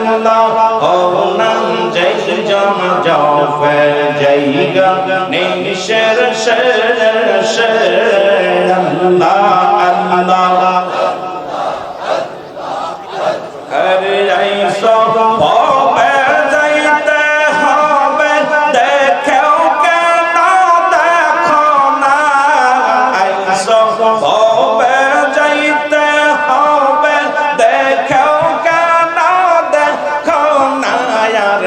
ও নাম জয় জন জপে জায়গা নিশের শেষ আল্লাহ আল্লাহ হরে আইসো হবে যাইতে হবে দেখেও কেন দেখো না আইসো হবে যাইতে হবে দেখেও কেন দেখো না আর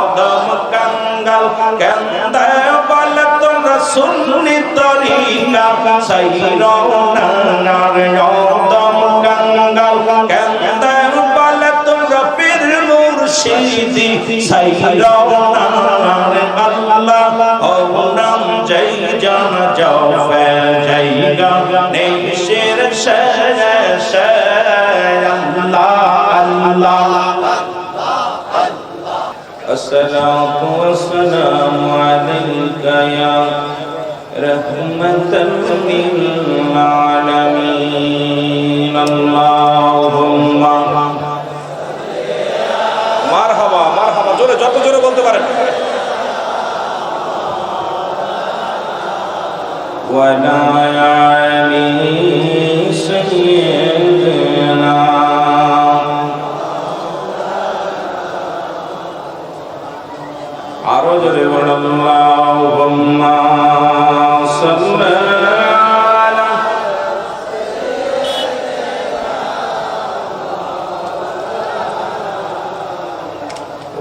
অদম কঙ্গাল কেন্দে বলে তোমরা সুন্নি তরিকা সাইরো না আর অদম কঙ্গাল কেন্দে বলে তোমরা পীর মুর্শিদি সাইরো না আর আল্লাহ ও নাম জয় জন জপে জায়গা নিশের শেষ আল্লাহ আল্লাহ الصلاة والسلام عليك يا رحمة للعالمين اللهم مرحبا مرحبا জোরে যত জোরে বলতে পারেন وعلى آل سيدنا আরো জোরে বলুন আল্লাহুম্মা সাল্লি আলা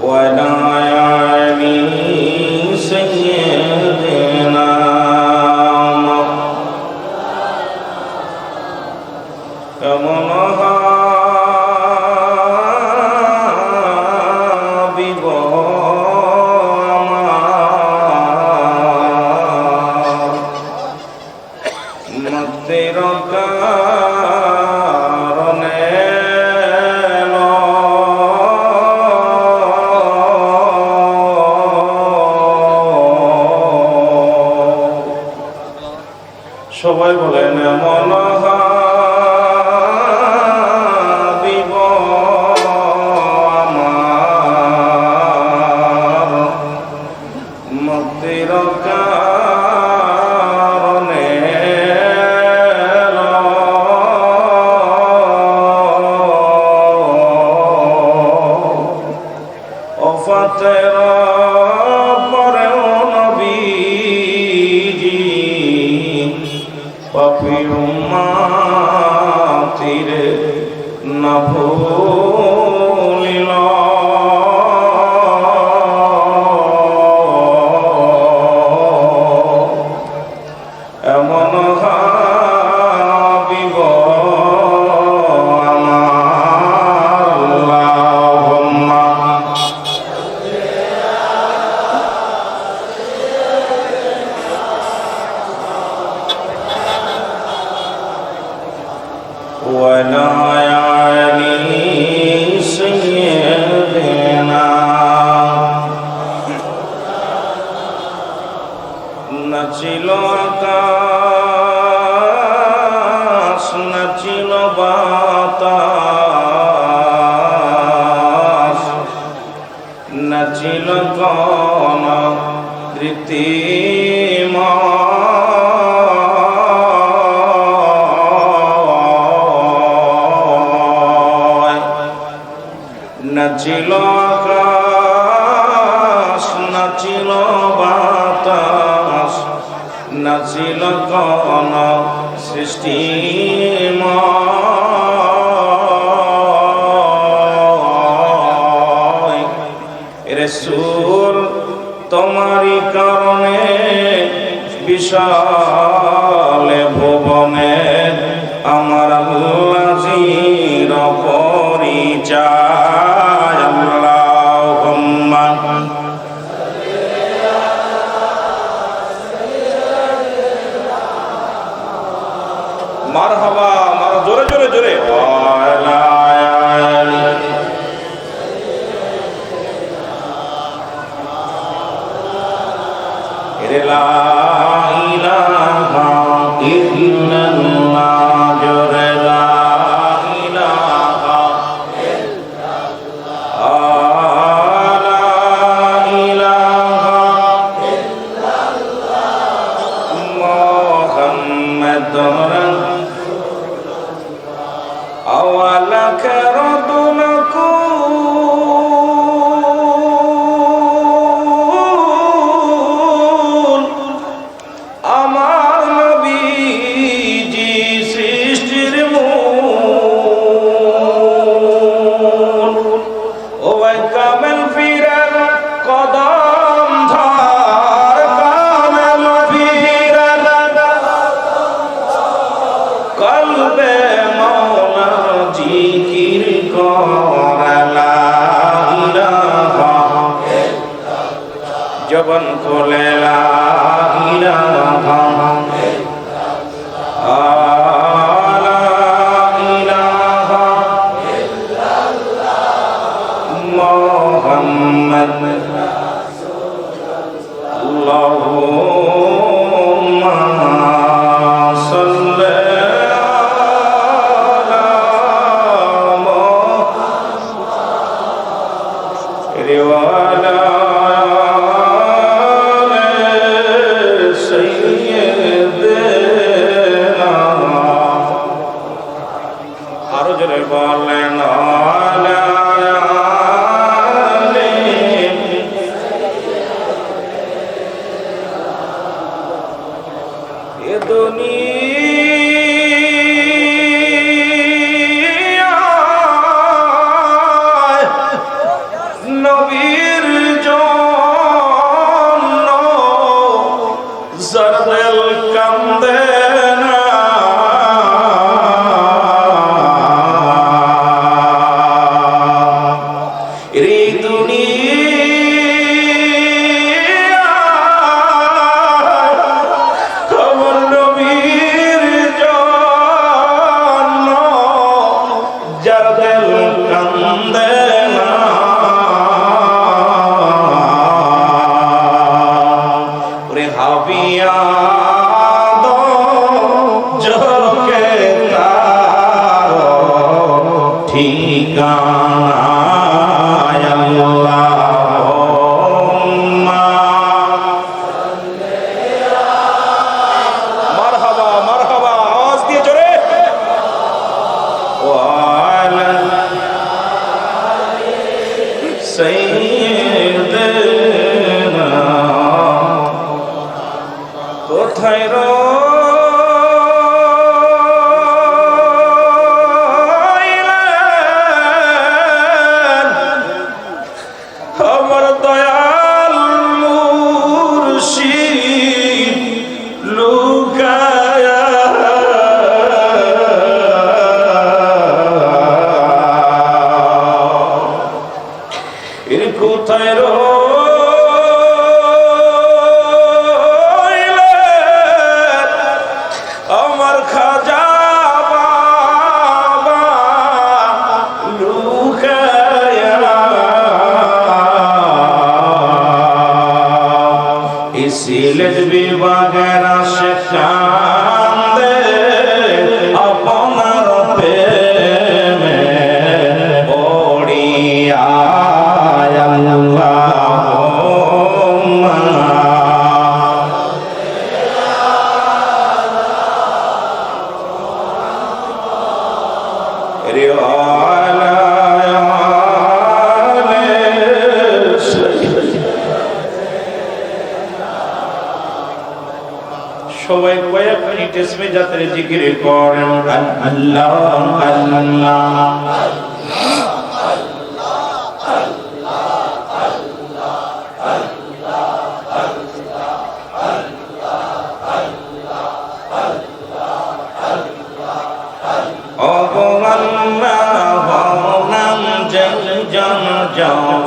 ওয়া আলা আলি সাইয়্যিদিনা কেমন হাবিব সবাই বলেন মন হাবিব আমার মুক্তির কারণে ওফাতের পরেও নবীজি পাপী উম্মতির না ভুলিল এমন হাবিব আমার আল্লাহুম্মা وعلى آل سيدنا নাচিল আকাশ নাচিল বাতাস নাচিল গণ ঋতিমা নাচিল আকাশ নাচিল বাতাস নাচিল গণ সৃষ্টিময় রাসূল তোমারই কারণে বিশাল ভুবনে আমার আল্লাহ জির পরিচয় আল্লাহুম্মা মারহাবা মার জোরে জোরে জোরে লা ইলাহা ولك رد نقول আমার নবীজি সৃষ্টির মূল ও কামেল ফিরার কদম ধার কামেল ফিরার কলবে মৌলা জিকির করলা ইলাহা জবান খোলে লা ইলাহা محمد اللهم صل على محمد وعلى آل سيدنا আরো জোরে বলেন আলা নবীর জন্য জরদেল কান্দে না রে দুনিয়া আমার নবীর জন্য জরদেল কান্দে না হাবিয়া দো জোকে তার ঠিকানা আল্লাহুম্মা মারহাবা মারহাবা আওয়াজ দিয়ে জোরে ওয়ালা সাইয়্যিদিনা কোথায় রইলেন আমার দয়াল মুর্শিদ লুকায়া এর কোথায় আমার খাজা বাবা লুকায়া সিলেট বিভাগের কান্দে আপনার প্রেমে পড়িয়া আল্লাহুম্মা সবাই কয়েক মিনিট ইসমে জাতের জিকির করেন আল্লাহ আল্লাহ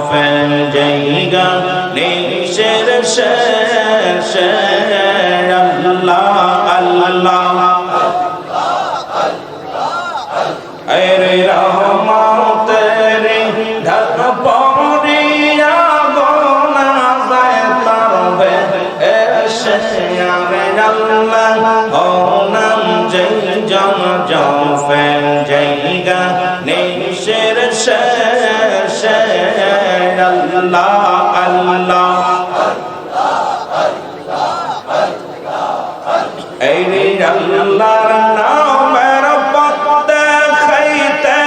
ফেল জায়গা নিশের শেষ আল্লাহ আল্লাহ আরে রহমতের ঢাক পড়িয়া গোনা যায় তরবে এসে আরে আল্লাহ ও নাম জয় জন ফেল জায়গা নিশের শেষ আল্লাহ আল্লাহ এই আল্লাহর নামের পথ দেখাইতে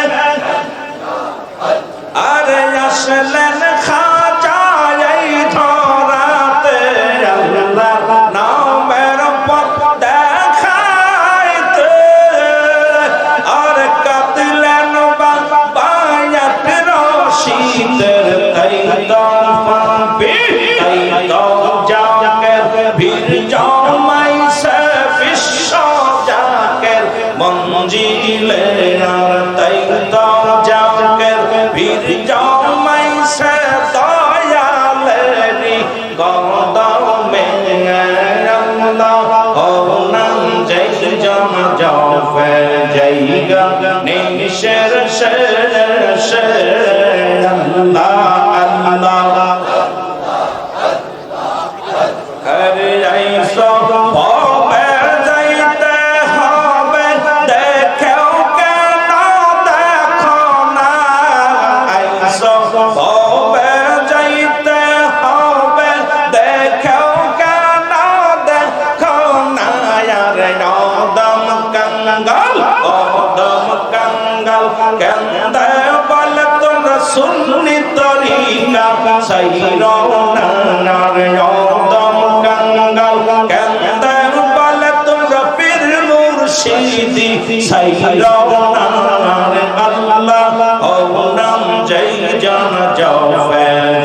কেন্দে বলে তোমরা সুন্নি তরিকা সাইরো নানার অদম কাঙ্গাল কেন্দে বলে তোমরা পীর মুর্শিদি সাইরো নানার আল্লাহ ও নাম জয় জন যাও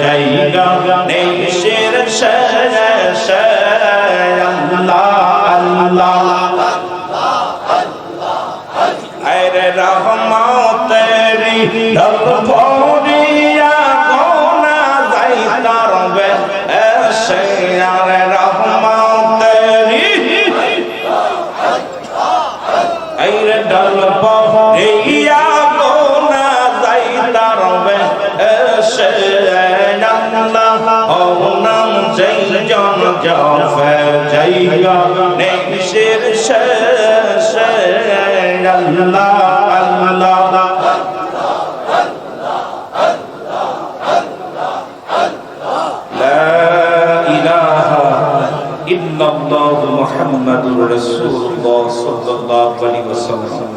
জায়গা নেই শের শেষ আল্লাহ আল্লাহ আরে রহমতেরি ঢল ভরিয়া গোনা যাই তারবে এসে আরে রহমতেরি আরে ঢল ভরিয়া গোনা যাই তারবে এসে আল্লাহ ও নাম জয় জন জাফে জায়গা নেই শের শেষ আল্লাহ আল্লাহ লা ইলাহা ইল্লাল্লাহু মুহাম্মাদুর রাসূলুল্লাহ সাল্লাল্লাহু আলাইহি ওয়াসাল্লাম